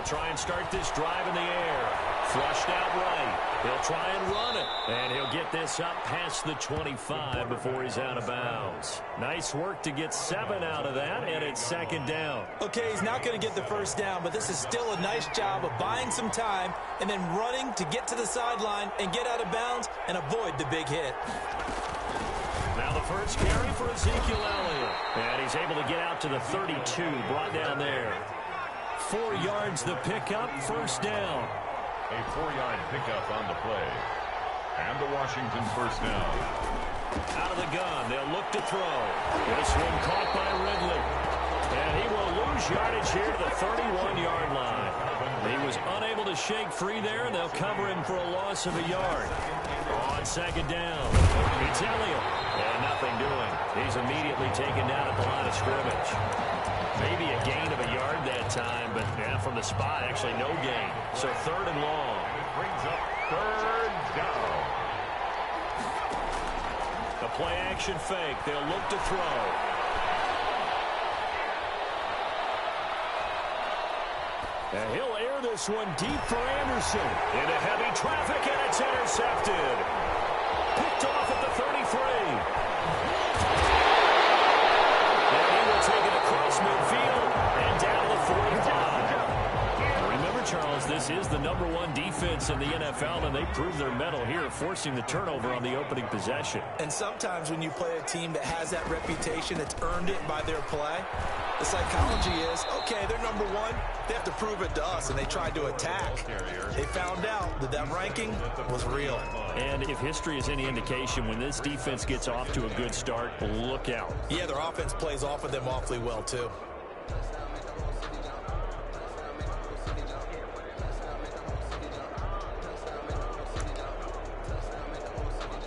try and start this drive in the air. Flushed out right. He'll try and run it. And he'll get this up past the 25 before he's out of bounds. Nice work to get 7 out of that, and it's second down. Okay, he's not going to get the first down, but this is still a nice job of buying some time and then running to get to the sideline and get out of bounds and avoid the big hit. Now the first carry for Ezekiel Elliott. And he's able to get out to the 32, brought down there. 4 yards the pickup, first down. A 4-yard pickup on the play. And the Washington first down. Out of the gun, they'll look to throw. This one caught by Ridley. And he will lose yardage here to the 31-yard line. He was unable to shake free there, and they'll cover him for a loss of a yard. On second down, it's Elliott. And nothing doing. He's immediately taken down at the line of scrimmage. Maybe a gain of a yard that time, but yeah, from the spot, actually no gain. So third and long. It brings up third down. The play action fake. They'll look to throw. And he'll air this one deep for Anderson. Into heavy traffic, and it's intercepted. Picked off at the 33. And he will take it across midfield and down to the 45. Remember, Charles, this is the #1 defense in the NFL, and they proved their mettle here, forcing the turnover on the opening possession. And sometimes when you play a team that has that reputation, that's earned it by their play, the psychology is, okay, they're #1. They have to prove it to us, and they tried to attack. They found out that that ranking was real. And if history is any indication, when this defense gets off to a good start, look out. Yeah, their offense plays off of them awfully well, too.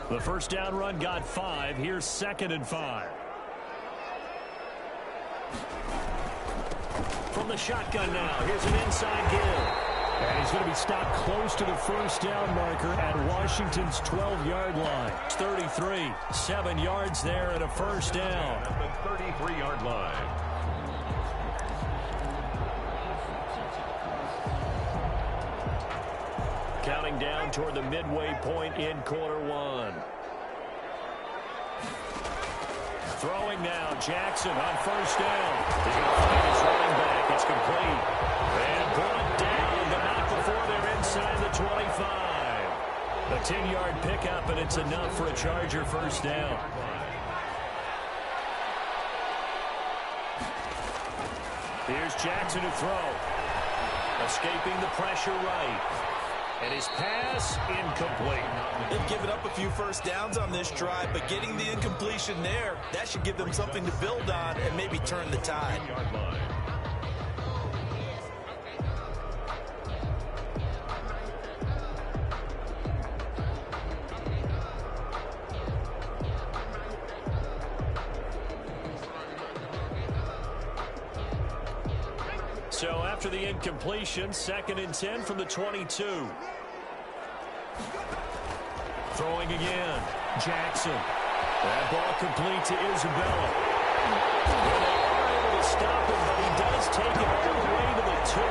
The first down run got 5. Here's second and 5. From the shotgun now, here's an inside give. And he's going to be stopped close to the first down marker at Washington's 12-yard line. 33, 7 yards there and a first down. At the 33-yard line. Counting down toward the midway point in quarter 1. Throwing now, Jackson on first down. He's going to find his running back. It's complete. And brought down, but not before they're inside the 25. A 10-yard pickup, and it's enough for a Charger first down. Here's Jackson to throw. Escaping the pressure right. And his pass incomplete. They've given up a few first downs on this drive, but getting the incompletion there, that should give them something to build on and maybe turn the tide. So after the incompletion, second and 10 from the 22. Throwing again. Jackson. That ball complete to Isabella. And they are able to stop him, but he does take it all the way to the 2.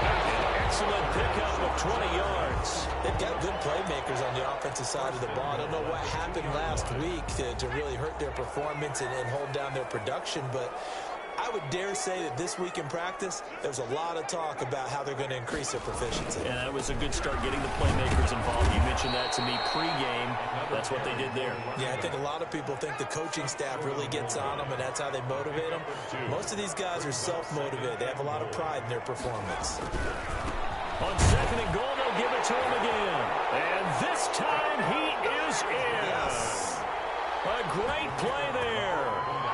An excellent pickup of 20 yards. They've got good playmakers on the offensive side of the ball. I don't know what happened last week to really hurt their performance and hold down their production, but I would dare say that this week in practice, there's a lot of talk about how they're going to increase their proficiency. And that was a good start getting the playmakers involved. You mentioned that to me pregame. That's what they did there. Yeah, I think a lot of people think the coaching staff really gets on them, and that's how they motivate them. Most of these guys are self-motivated. They have a lot of pride in their performance. On second and goal, they'll give it to him again. And this time he is in. Yes. A great play there.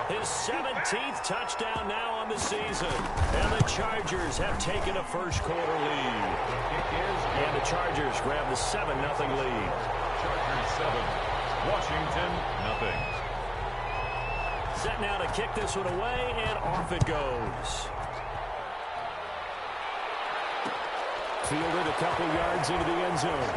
His 17th touchdown now on the season. And the Chargers have taken a first-quarter lead. And the Chargers grab the 7-0 lead. Chargers 7, Washington 0. Set now to kick this one away, and off it goes. Fielded a couple yards into the end zone.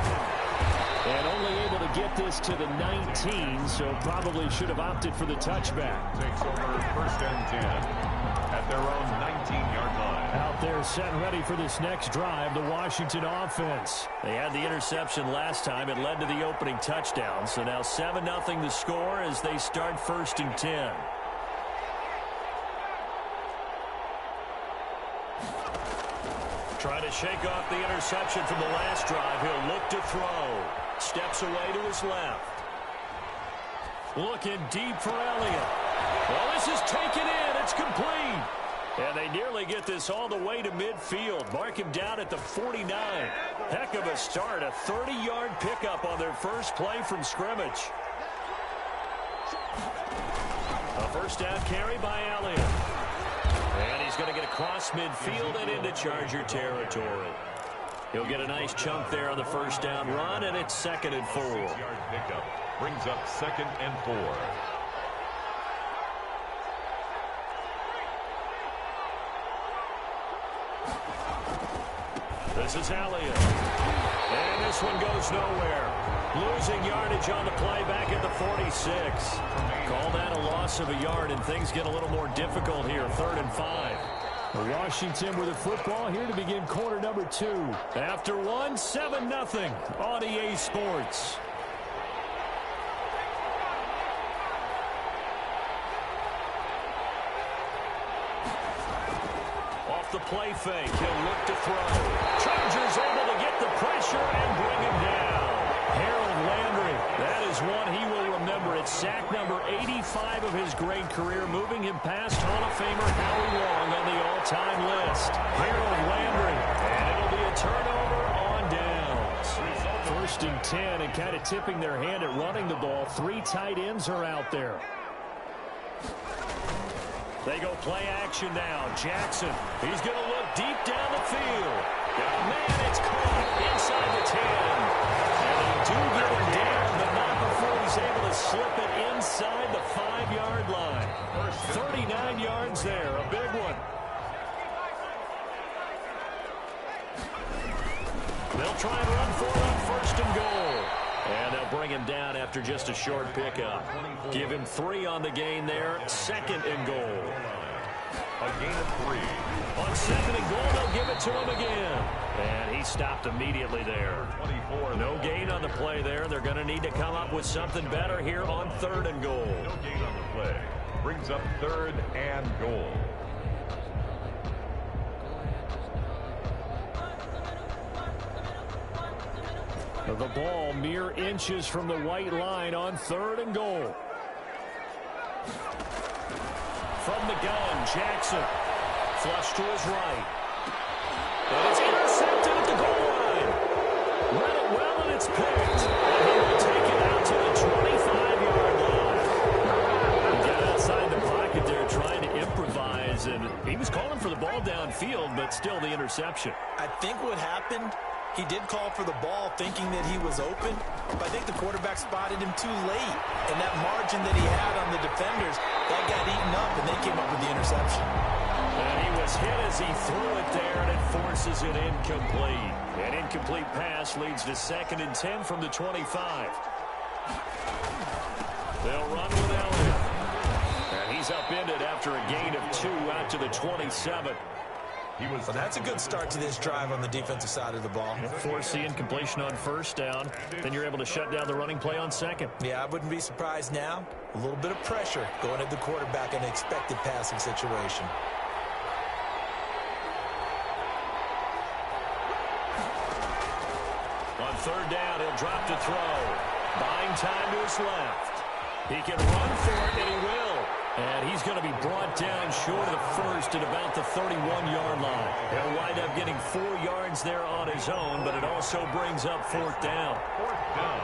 And only able to get this to the 19, so probably should have opted for the touchback. Takes over first and 10 at at their own 19-yard line. Out there set and ready for this next drive, the Washington offense. They had the interception last time. It led to the opening touchdown. So now 7-0 the score as they start 1st and 10. Trying to shake off the interception from the last drive. He'll look to throw. Steps away to his left. Looking deep for Elliott. Well, this is taken in. It's complete. And they nearly get this all the way to midfield. Mark him down at the 49. Heck of a start. A 30-yard pickup on their first play from scrimmage. A first down carry by Elliott. And he's going to get across midfield and into Charger territory. He'll get a nice chunk there on the first down run, and it's 2nd and 4. 6-yard pickup brings up 2nd and 4. This is Elliott. And this one goes nowhere. Losing yardage on the play back at the 46. Call that a loss of a yard, and things get a little more difficult here. 3rd and 5. Washington with the football here to begin quarter number 2. After 7-0 on EA Sports. Off the play fake, he'll look to throw. Chargers able to get the pressure and bring him down. Harold Landry, that is one he will remember. It's sack number 85 of his great career, moving him past Hall of Famer Howie Long on the all-time list. Harold Landry, and it'll be a turnover on downs. 1st and 10, and kind of tipping their hand at running the ball. 3 tight ends are out there. They go play action now. Jackson, he's going to look deep down the field. Oh, man, it's caught inside the 10. And they do get him down, but not before he's able to slip it inside the 5-yard line. 39 yards there, a big one. They'll try and run for it on 1st and goal. And they'll bring him down after just a short pickup. Give him 3 on the gain there. 2nd and goal. A gain of 3. On 2nd and goal, they'll give it to him again. And he stopped immediately there. 24. No gain on the play there. They're going to need to come up with something better here on 3rd and goal. No gain on the play. Brings up 3rd and goal. The ball mere inches from the white line on 3rd and goal. From the gun, Jackson. Flush to his right. And it's intercepted at the goal line. Read it well, and it's picked. And he will take it out to the 25-yard line. Get outside the pocket there, trying to improvise. And he was calling for the ball downfield, but still the interception. I think what happened, he did call for the ball thinking that he was open, but I think the quarterback spotted him too late. And that margin that he had on the defenders, that got eaten up, and they came up with the interception. And he was hit as he threw it there, and it forces it incomplete. An incomplete pass leads to 2nd and 10 from the 25. They'll run with Elliott. And he's upended after a gain of 2 out to the 27. Well, that's a good start to this drive on the defensive side of the ball. Force the incompletion on 1st down. Then you're able to shut down the running play on 2nd. Yeah, I wouldn't be surprised now. A little bit of pressure going at the quarterback in an expected passing situation. On 3rd down, he'll drop to throw. Buying time to his left. He can run for it, and he will. And he's going to be brought down short of the 1st at about the 31-yard line. He'll wind up getting 4 yards there on his own, but it also brings up 4th down. 4th down.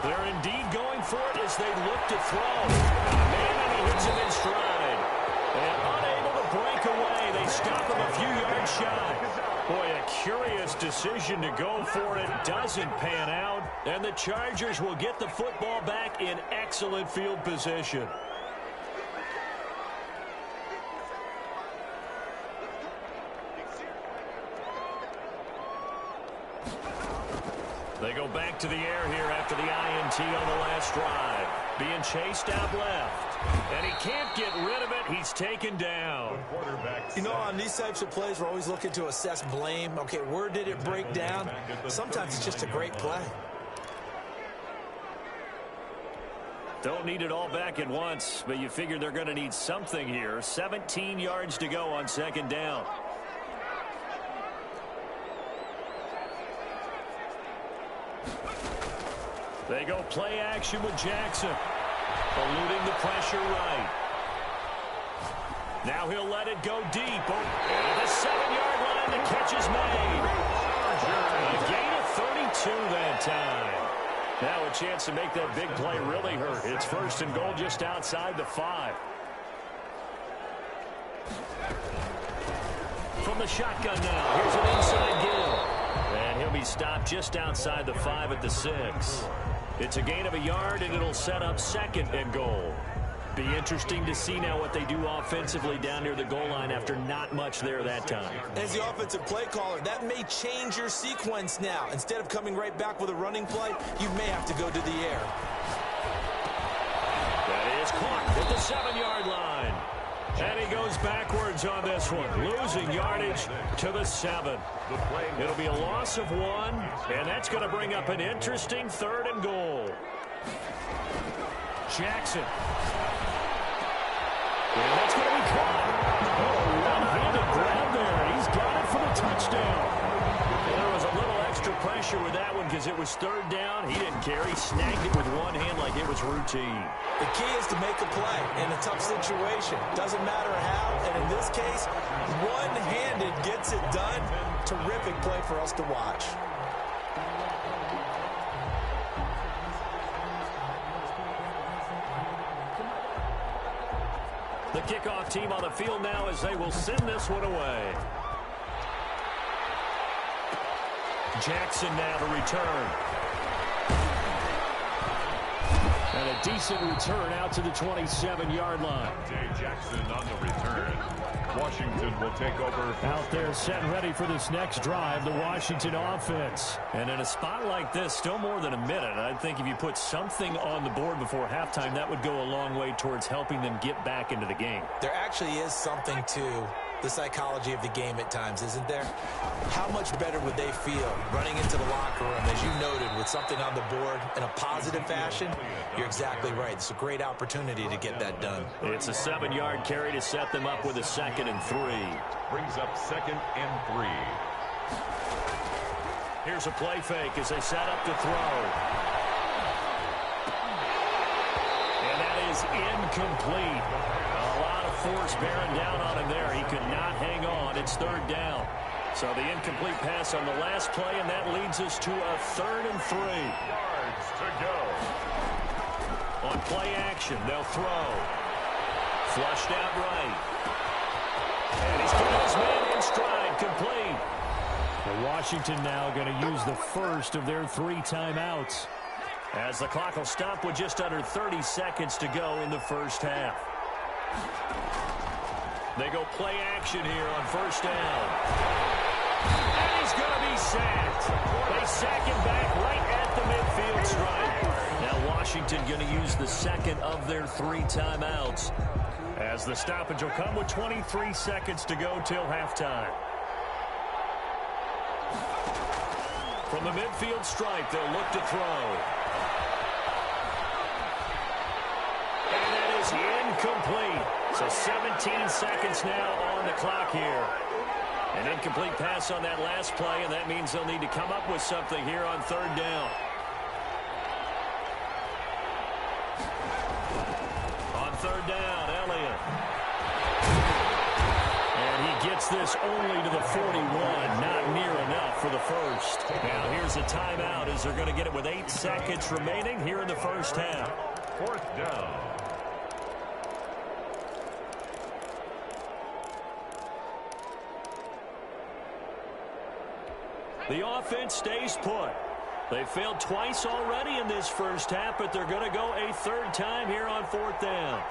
They're indeed going for it as they look to throw. Man, and he hits him in stride. And unable to break away, they stop him a few yards shy. Boy, a curious decision to go for it. Doesn't pan out. And the Chargers will get the football back in excellent field position. They go back to the air here after the INT on the last drive. Being chased out left. And he can't get rid of it. He's taken down. You know, on these types of plays, we're always looking to assess blame. Okay, where did it break down? Sometimes it's just a great play. Don't need it all back at once, but you figure they're going to need something here. 17 yards to go on second down. They go play action with Jackson. Eluding the pressure right. Now he'll let it go deep. And the 7-yard line, the catch is made. A gain of 32 that time. Now a chance to make that big play really hurt. It's first and goal just outside the 5. From the shotgun now, here's an inside give. And he'll be stopped just outside the 5 at the 6. It's a gain of a yard, and it'll set up second and goal. Be interesting to see now what they do offensively down near the goal line after not much there that time. As the offensive play caller, that may change your sequence now. Instead of coming right back with a running play, you may have to go to the air. That is caught at the 7-yard line. And he goes backwards on this one, losing yardage to the 7. It'll be a loss of 1, and that's going to bring up an interesting third and goal. Jackson. And that's going to be caught. Oh, one-handed grab there. He's got it for the touchdown. And there was a little extra pressure with that one because it was third down. He didn't care. He snagged it with one hand like it was routine. The key is to make a play in a tough situation. Doesn't matter how, and in this case, one-handed gets it done. Terrific play for us to watch. The kickoff team on the field now as they will send this one away. Jackson now to return. And a decent return out to the 27-yard line. Jackson on the return. Washington will take over. Out there set and ready for this next drive, the Washington offense. And in a spot like this, still more than a minute, I think if you put something on the board before halftime, that would go a long way towards helping them get back into the game. There actually is something to the psychology of the game at times, isn't there? How much better would they feel running into the locker room, as you noted, with something on the board in a positive fashion? You're exactly right. It's a great opportunity to get that done. It's a 7-yard carry to set them up with a 2nd and 3. Brings up 2nd and 3. Here's a play fake as they set up to throw. And that is incomplete. A lot of force bearing down on him there. He could not hang on. It's third down. So the incomplete pass on the last play, and that leads us to a 3rd and 3. Yards to go. On play action, they'll throw. Flushed out right. And he's got his man in stride, complete. Well, Washington now going to use the first of their 3 timeouts, as the clock will stop with just under 30 seconds to go in the first half. They go play action here on first down. And he's going to be sacked. They sack him back right at the midfield stripe. Now Washington going to use the second of their 3 timeouts, as the stoppage will come with 23 seconds to go till halftime. From the midfield stripe, they'll look to throw. And that is incomplete. So 17 seconds now on the clock here. An incomplete pass on that last play, and that means they'll need to come up with something here on third down. On third down, Elliott. And he gets this only to the 41, not near enough for the first. Now here's a timeout as they're going to get it with 8 seconds remaining here in the first half. 4th down. The offense stays put. They failed twice already in this first half, but they're going to go a 3rd time here on 4th down.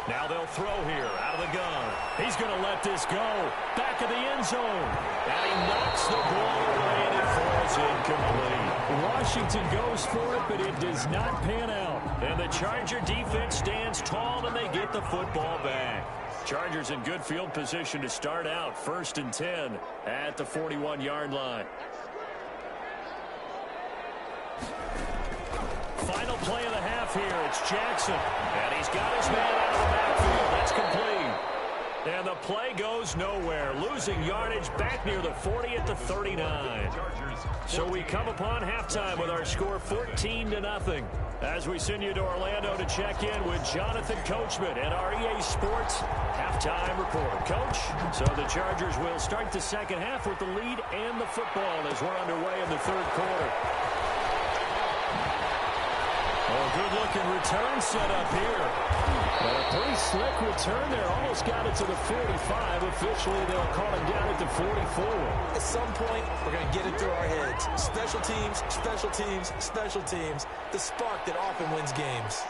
Now they'll throw here out of the gun. He He's going to let this go. Back of the end zone. And he knocks the ball away, and it falls incomplete. Washington goes for it, but it does not pan out. And the Charger defense stands tall, and they get the football back. Chargers in good field position to start out. 1st and 10 at the 41-yard line. Final play of the half here. It's Jackson. And he's got his man out of the backfield. That's complete. And the play goes nowhere. Losing yardage back near the 40 at the 39. So we come upon halftime with our score 14-0. As we send you to Orlando to check in with Jonathan Coachman and our EA Sports halftime report. Coach, so the Chargers will start the second half with the lead and the football as we're underway in the third quarter. Oh, good-looking return set up here. But a pretty slick return there. Almost got it to the 45. Officially, they'll call him down at the 44. At some point, we're going to get it through our heads. Special teams, special teams, special teams. The spark that often wins games.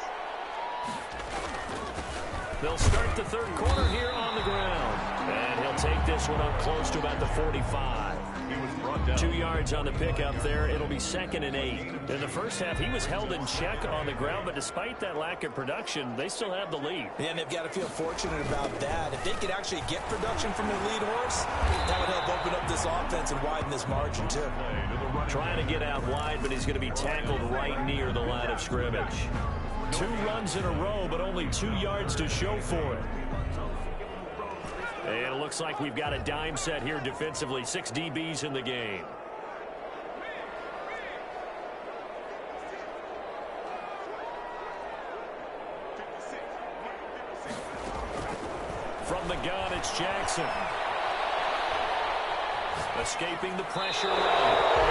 They'll start the third quarter here on the ground. And he'll take this one up close to about the 45. 2 yards on the pickup there. It'll be 2nd and 8. In the first half, he was held in check on the ground, but despite that lack of production, they still have the lead. Yeah, and they've got to feel fortunate about that. If they could actually get production from their lead horse, that would help open up this offense and widen this margin, too. Trying to get out wide, but he's going to be tackled right near the line of scrimmage. 2 runs in a row, but only 2 yards to show for it. And it looks like we've got a dime set here defensively. 6 DBs in the game. From the gun, it's Jackson. Escaping the pressure. And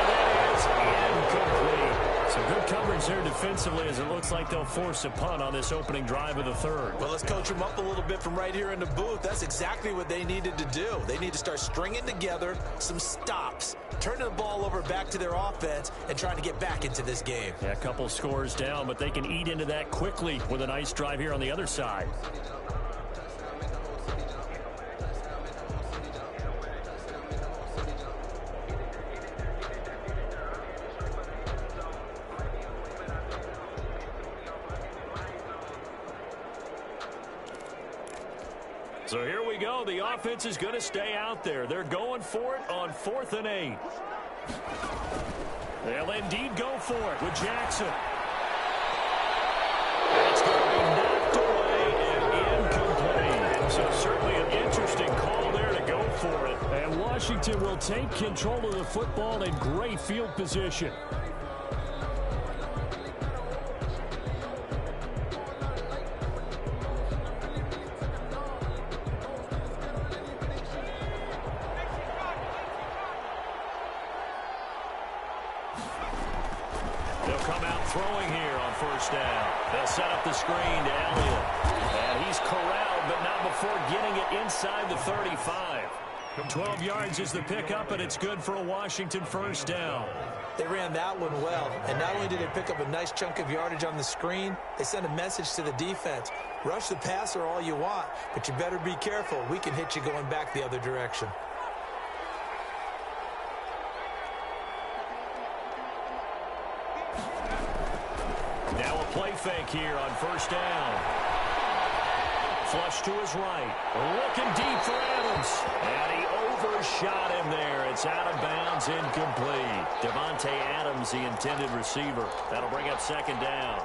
that is incomplete. So good coverage there defensively as it looks like they'll force a punt on this opening drive of the third. Well, let's coach them up a little bit from right here in the booth. That's exactly what they needed to do. They need to start stringing together some stops, turning the ball over back to their offense, and trying to get back into this game. Yeah, a couple scores down, but they can eat into that quickly with a nice drive here on the other side. So here we go. The offense is going to stay out there. They're going for it on 4th and 8. They'll indeed go for it with Jackson. It's going to be knocked away and incomplete. So certainly an interesting call there to go for it. And Washington will take control of the football in great field position. Throwing here on 1st down. They'll set up the screen to Elliott. And he's corralled, but not before getting it inside the 35. 12 yards is the pickup, and it's good for a Washington 1st down. They ran that one well, and not only did they pick up a nice chunk of yardage on the screen, they sent a message to the defense. Rush the passer all you want, but you better be careful. We can hit you going back the other direction. Now a play fake here on 1st down. Flush to his right. Looking deep for Adams. And he overshot him there. It's out of bounds, incomplete. Devontae Adams, the intended receiver. That'll bring up 2nd down.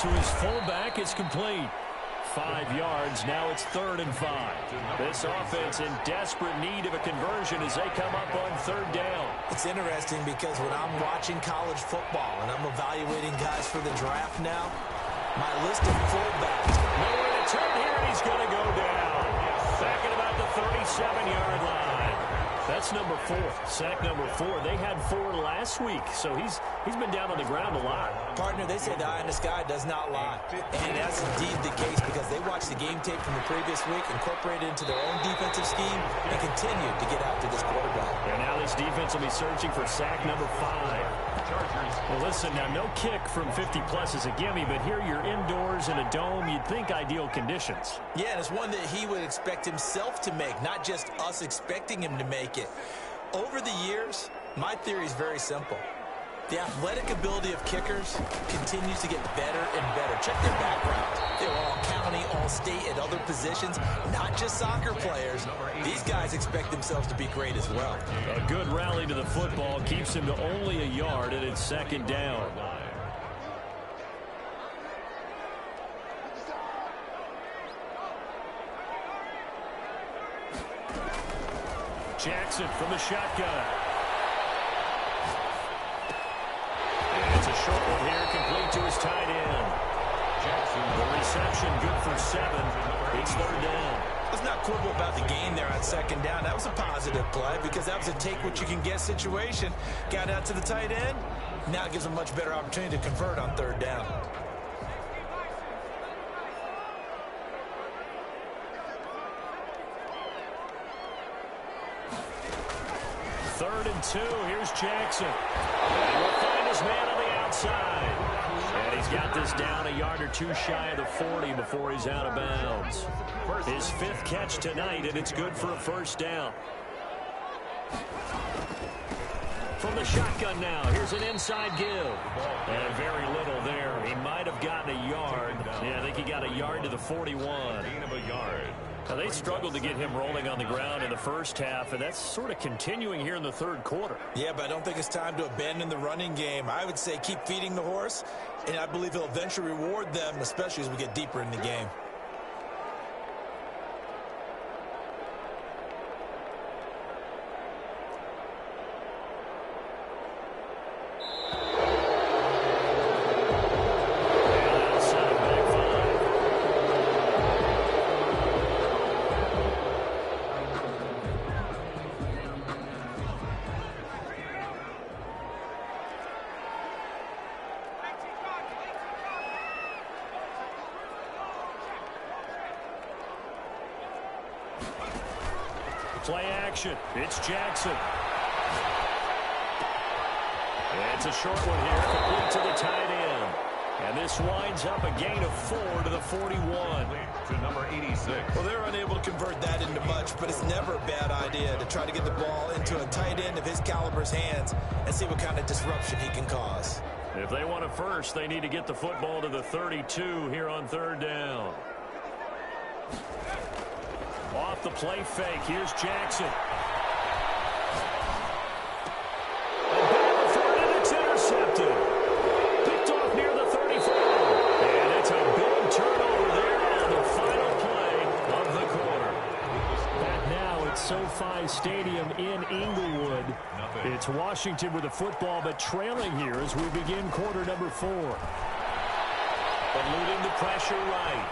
To his fullback, it's complete. 5 yards. Now it's 3rd and 5. This offense in desperate need of a conversion as they come up on 3rd down. It's interesting because when I'm watching college football and I'm evaluating guys for the draft now, my list of fullbacks. Nowhere to turn here, and he's going to go down. Back at about the 37-yard line. That's number 4. Sack number 4. They had 4 last week, so he's been down on the ground a lot. Partner, they say the eye in the sky does not lie. And that's indeed the case because they watched the game tape from the previous week, incorporated it into their own defensive scheme, and continued to get after this quarterback. And now this defense will be searching for sack number 5. Well, listen, now no kick from 50-plus is a gimme, but here you're indoors in a dome. You'd think ideal conditions. Yeah, and it's one that he would expect himself to make, not just us expecting him to make it. Over the years, my theory is very simple. The athletic ability of kickers continues to get better and better. Check their background. They were all county, all state, at other positions, not just soccer players. These guys expect themselves to be great as well. A good rally to the football keeps him to only a yard, and it's second down. Jackson from the shotgun. And it's a short one here, complete to his tight end. Jackson, the reception, good for 7. It's third down. Let's not quibble about the gain there on second down. That was a positive play because that was a take-what-you-can-get situation. Got out to the tight end. Now it gives him a much better opportunity to convert on third down. Third and 2. Here's Jackson. And he'll find his man on the outside. And he's got this down a yard or 2 shy of the 40 before he's out of bounds. His 5th catch tonight, and it's good for a first down. From the shotgun now, here's an inside give. And very little there. He might have gotten a yard. Yeah, I think he got a yard to the 41. Gain of a yard. Now, they struggled to get him rolling on the ground in the first half, and that's sort of continuing here in the third quarter. Yeah, but I don't think it's time to abandon the running game. I would say keep feeding the horse, and I believe he'll eventually reward them, especially as we get deeper in the game. Play action. It's Jackson. It's a short one here, complete to the tight end. And this winds up a gain of 4 to the 41. To number 86. Well, they're unable to convert that into much, but it's never a bad idea to try to get the ball into a tight end of his caliber's hands and see what kind of disruption he can cause. If they want a first, they need to get the football to the 32 here on third down. Off the play fake, here's Jackson. And it's intercepted. Picked off near the 34. And it's a big turnover there on the final play of the quarter. Back now at SoFi Stadium in Inglewood. It's Washington with the football, but trailing here as we begin quarter number 4. Eluding the pressure right.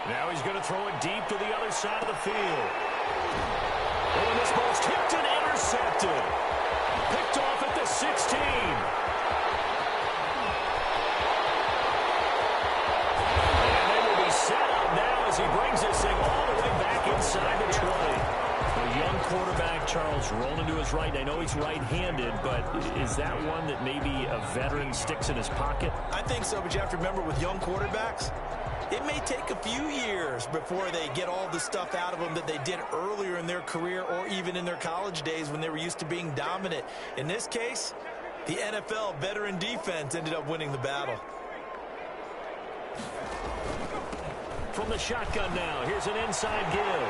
Now he's going to throw it deep to the other side of the field. And this ball's tipped and intercepted. Picked off at the 16. And they will be set up now as he brings this thing all the way back inside the 20. A young quarterback, Charles, rolling to his right. I know he's right-handed, but is that one that maybe a veteran sticks in his pocket? I think so, but you have to remember with young quarterbacks, it may take a few years before they get all the stuff out of them that they did earlier in their career or even in their college days when they were used to being dominant. In this case, the NFL veteran defense ended up winning the battle. From the shotgun now, here's an inside give.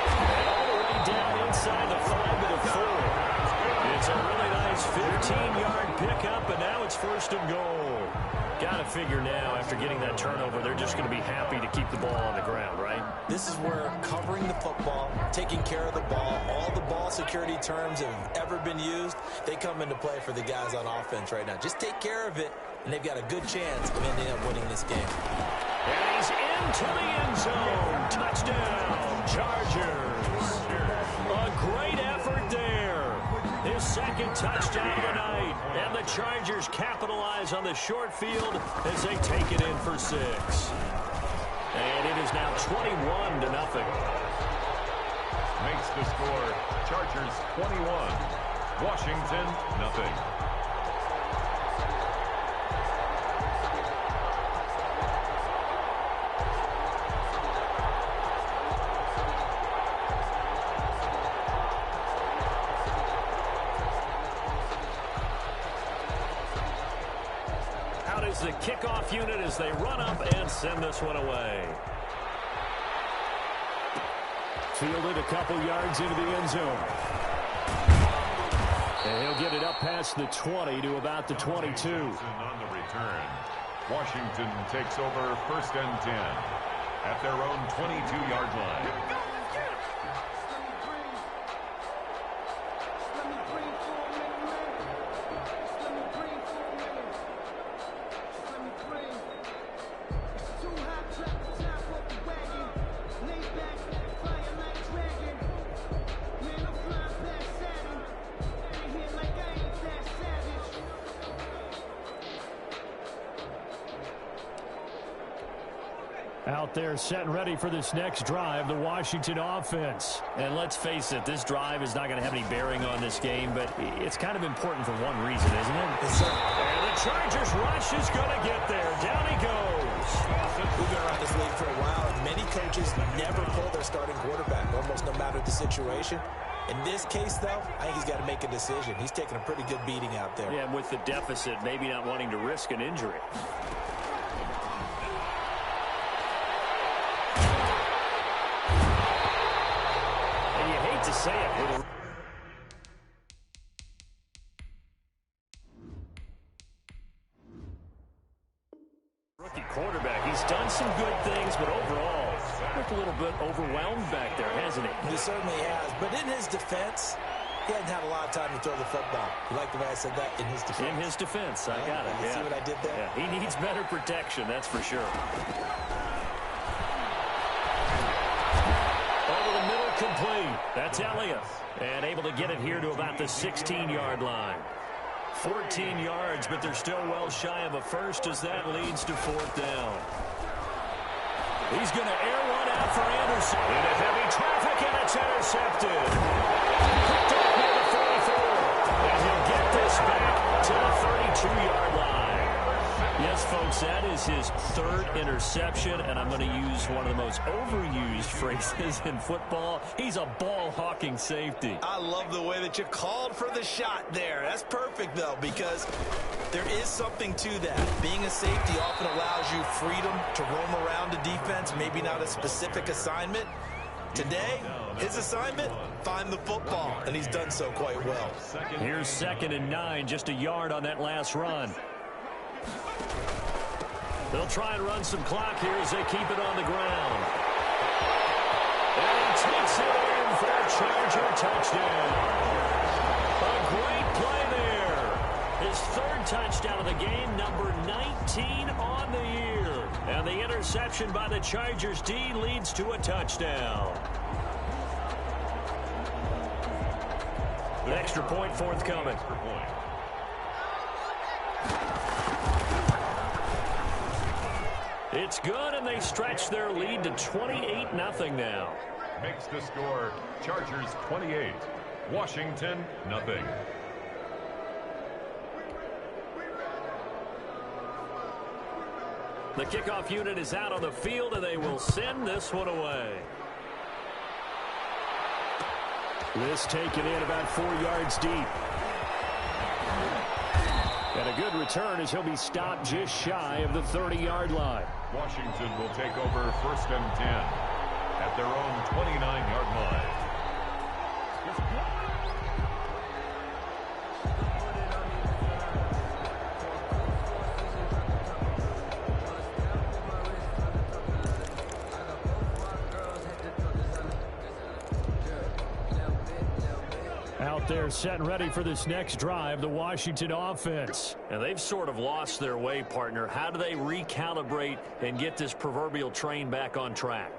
And all the way down inside the 5 to the 4. It's a really nice 15-yard pickup, and now it's first and goal. Got to figure now, after getting that turnover, they're just going to be happy to keep the ball on the ground, right? This is where covering the football, taking care of the ball, all the ball security terms have ever been used, they come into play for the guys on offense right now. Just take care of it, and they've got a good chance of ending up winning this game. And he's into the end zone. Touchdown, Chargers. second touchdown of the night. And the Chargers capitalize on the short field as they take it in for 6. And it is now 21-0. Makes the score Chargers 21, Washington nothing. Out is the kickoff unit as they run up and send this one away. Fielded a couple yards into the end zone. And he'll get it up past the 20 to about the 22. On the return, Washington takes over 1st and 10 at their own 22-yard line. Out there set and ready for this next drive, the Washington offense. And let's face it, this drive is not going to have any bearing on this game, but it's kind of important for one reason, isn't it? Yes, sir. And the Chargers rush is going to get there. Down he goes. We've been around this league for a while, and many coaches never pull their starting quarterback, almost no matter the situation. In this case, though, I think he's got to make a decision. He's taking a pretty good beating out there. Yeah, and with the deficit, maybe not wanting to risk an injury. To say it with a rookie quarterback. He's done some good things, but overall, looked a little bit overwhelmed back there, hasn't he? He certainly has. But in his defense, he hasn't had a lot of time to throw the football. You like the way I said that? In his defense. In his defense, I got it. You see what I did there? Yeah, he needs better protection, that's for sure. Over the middle, complete. That's Elliott. And able to get it here to about the 16-yard line. 14 yards, but they're still well shy of a first as that leads to 4th down. He's going to air one out for Anderson. Into heavy traffic, and it's intercepted. Picked up near the 44. And he'll get this back to the 32-yard line. Yes, folks, that is his 3rd interception, and I'm going to use one of the most overused phrases in football. He's a ball-hawking safety. I love the way that you called for the shot there. That's perfect, though, because there is something to that. Being a safety often allows you freedom to roam around a defense, maybe not a specific assignment. Today, his assignment, find the football, and he's done so quite well. Here's 2nd and 9, just a yard on that last run. They'll try and run some clock here as they keep it on the ground. And he takes it in for a Charger touchdown. A great play there. His 3rd touchdown of the game, number 19 on the year. And the interception by the Chargers D leads to a touchdown. An extra point forthcoming. It's good, and they stretch their lead to 28-0 now. Makes the score Chargers 28, Washington nothing. The kickoff unit is out on the field, and they will send this one away. This taken in about 4 yards deep. And a good return as he'll be stopped just shy of the 30-yard line. Washington will take over 1st and 10 at their own 29-yard line. Out there set and ready for this next drive, the Washington offense. And they've sort of lost their way, partner. How do they recalibrate and get this proverbial train back on track?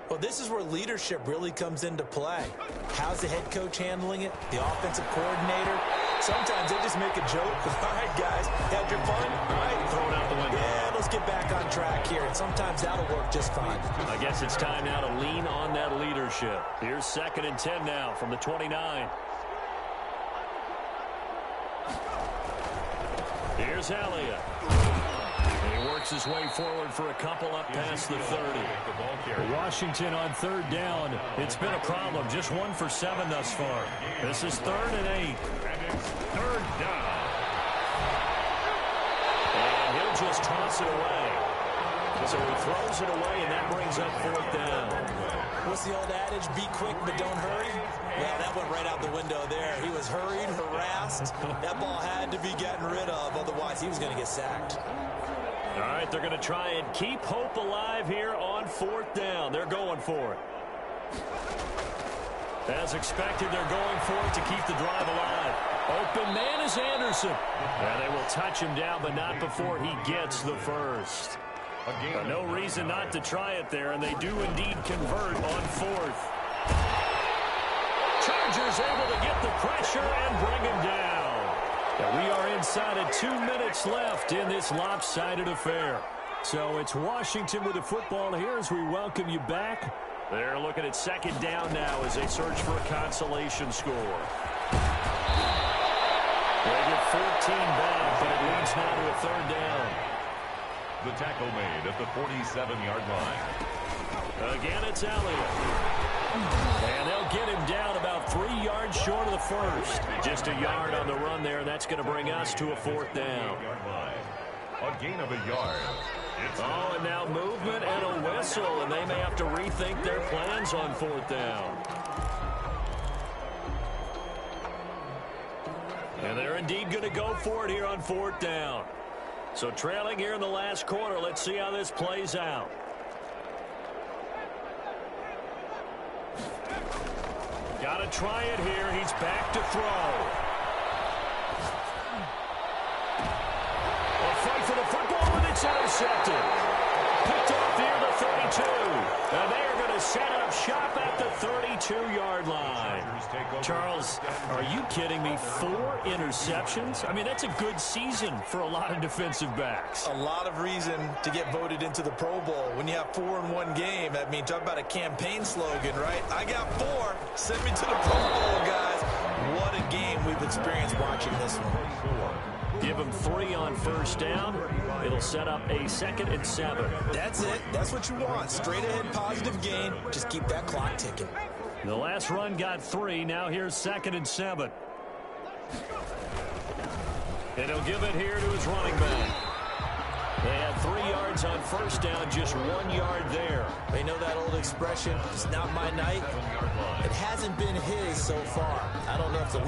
Well, this is where leadership really comes into play. How's the head coach handling it? The offensive coordinator? Sometimes they just make a joke. All right, guys, had your fun? All right, Throw it out the window. yeah, let's get back on track here. And sometimes that'll work just fine. I guess it's time now to lean on that leadership. Here's 2nd and 10 now from the 29. Here's Elliott. He works his way forward for a couple up past the 30. Washington on 3rd down. It's been a problem. Just 1 for 7 thus far. This is 3rd and 8. And it's 3rd down. And he'll just toss it away. So he throws it away, and that brings up 4th down. What's the old adage? Be quick, but don't hurry. Well, that went right out the window there. He was hurried, harassed. That ball had to be gotten rid of. Otherwise, he was going to get sacked. All right, they're going to try and keep hope alive here on 4th down. They're going for it. As expected, they're going for it to keep the drive alive. Open man is Anderson. And they will touch him down, but not before he gets the first. No reason not to try it there, and they do indeed convert on 4th. Chargers able to get the pressure and bring him down. And we are inside of 2 minutes left in this lopsided affair. So it's Washington with the football here as we welcome you back. They're looking at 2nd down now as they search for a consolation score. They get 14 back, but it leads now to a 3rd down. The tackle made at the 47-yard line. Again, it's Elliott. And they'll get him down about 3 yards short of the first. Just a yard on the run there, and that's going to bring us to a 4th down. A gain of a yard. Oh, and now movement and a whistle, and they may have to rethink their plans on 4th down. And they're indeed going to go for it here on 4th down. So trailing here in the last quarter, let's see how this plays out. Got to try it here. He's back to throw. A fight for the football, and it's intercepted. Picked off near the 32. And they are going to set up shop at the 32-yard line. Charles, are you kidding me? 4 interceptions? I mean, that's a good season for a lot of defensive backs. A lot of reason to get voted into the Pro Bowl. When you have 4 in one game, I mean, talk about a campaign slogan, right? I got 4. Send me to the Pro Bowl, guys. What a game we've experienced watching this one. Give them 3 on 1st down. It'll set up a 2nd and 7. That's it. That's what you want. Straight ahead, positive gain. Just keep that clock ticking. The last run got 3. Now here's 2nd and 7. And he'll give it here to his running back. They had 3 yards on 1st down, just 1 yard there. They know that old expression, it's not my night. It hasn't been his so far. I don't know if the